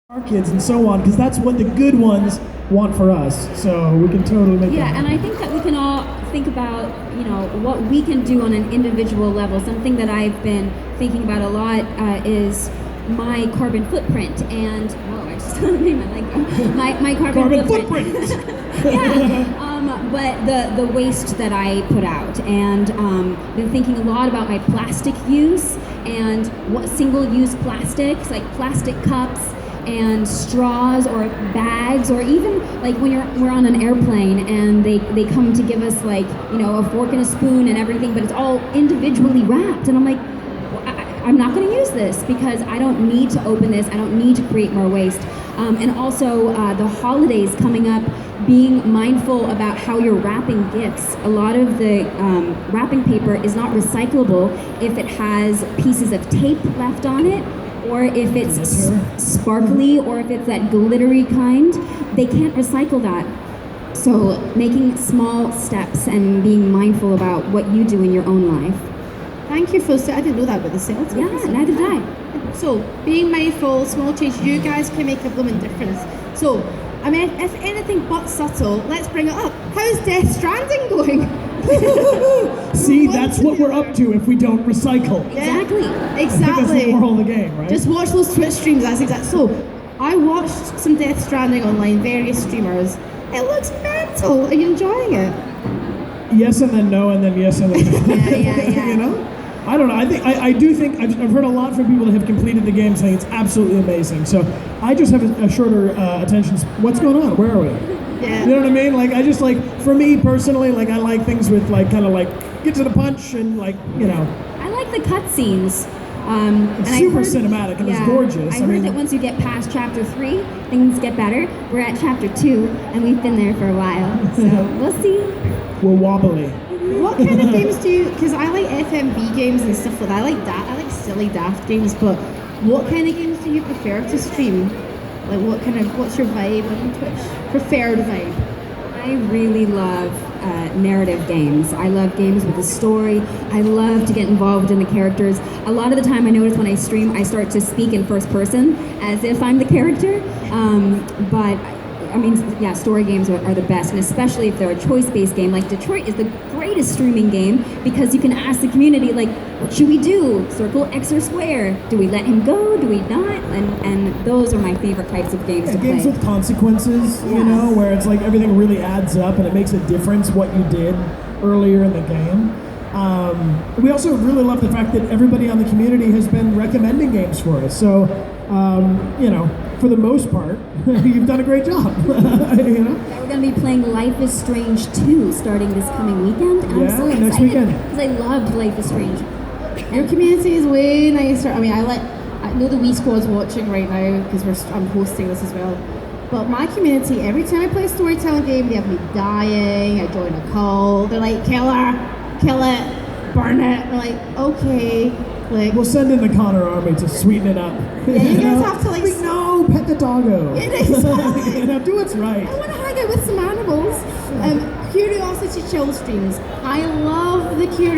our kids and so on, because that's what the good ones want for us. So we can totally make that happen. And I think that we can all think about, what we can do on an individual level. Something that I've been thinking about a lot is my carbon footprint. And I just made my carbon footprint. But the waste that I put out, and been thinking a lot about my plastic use and what single-use plastics, like plastic cups and straws or bags, or even like when we're on an airplane and they come to give us a fork and a spoon and everything, but it's all individually wrapped, and I'm like, I'm not going to use this because I don't need to open this. I don't need to create more waste. And also the holidays coming up, being mindful about how you're wrapping gifts. A lot of the wrapping paper is not recyclable if it has pieces of tape left on it, or if it's sparkly, or if it's that glittery kind. They can't recycle that. So making small steps and being mindful about what you do in your own life. Thank you for I didn't know that about the sales. Yeah, neither did I. So being mindful, small change, you guys can make a blooming difference. So, I mean, if anything but subtle, let's bring it up. How's Death Stranding going? See, that's what we're up to if we don't recycle. Exactly. That's the moral of the game, right? Just watch those Twitch streams, that's exactly. So, I watched some Death Stranding online, various streamers. It looks mental. Are you enjoying it? Yes and then no, and then yes and then no. Yeah. I don't know. I do think I've heard a lot from people that have completed the game saying it's absolutely amazing. So I just have a shorter attention. What's going on? Where are we? Yeah. You know what I mean? Like, I just for me personally, I like things with get to the punch and I like the cutscenes. It's super cinematic and it's gorgeous. I heard that once you get past chapter 3, things get better. We're at chapter 2, and we've been there for a while. So we'll see. We're wobbly. What kind of games do you, because I like FMV games and stuff like that. I like silly daft games, but what kind of games do you prefer to stream? Like what's your vibe on Twitch? Preferred vibe? I really love narrative games. I love games with a story. I love to get involved in the characters. A lot of the time I notice when I stream, I start to speak in first person as if I'm the character. But I mean, story games are the best, and especially if they're a choice-based game. Like Detroit is the greatest streaming game because you can ask the community, what should we do? Circle, X, or square? Do we let him go? Do we not? And those are my favorite types of games to play. Games with consequences, where it's everything really adds up and it makes a difference what you did earlier in the game. We also really love the fact that everybody on the community has been recommending games for us. So, for the most part, you've done a great job. Yeah, we're going to be playing Life is Strange 2 starting this coming weekend. And I'm so excited next weekend. Because I loved Life is Strange. Your community is way nicer. I mean, I know the Wii Squad's watching right now because I'm hosting this as well. But my community, every time I play a storytelling game, they have me dying. I join a cult. They're like, kill it, burn it. They're like, okay. We'll send in the Connor army to sweeten it up. Yeah, you guys have to no, pet the doggo. Yeah, exactly. Do what's right. I want to hang out with some animals. Curiosity Chill streams. I love the Curiosity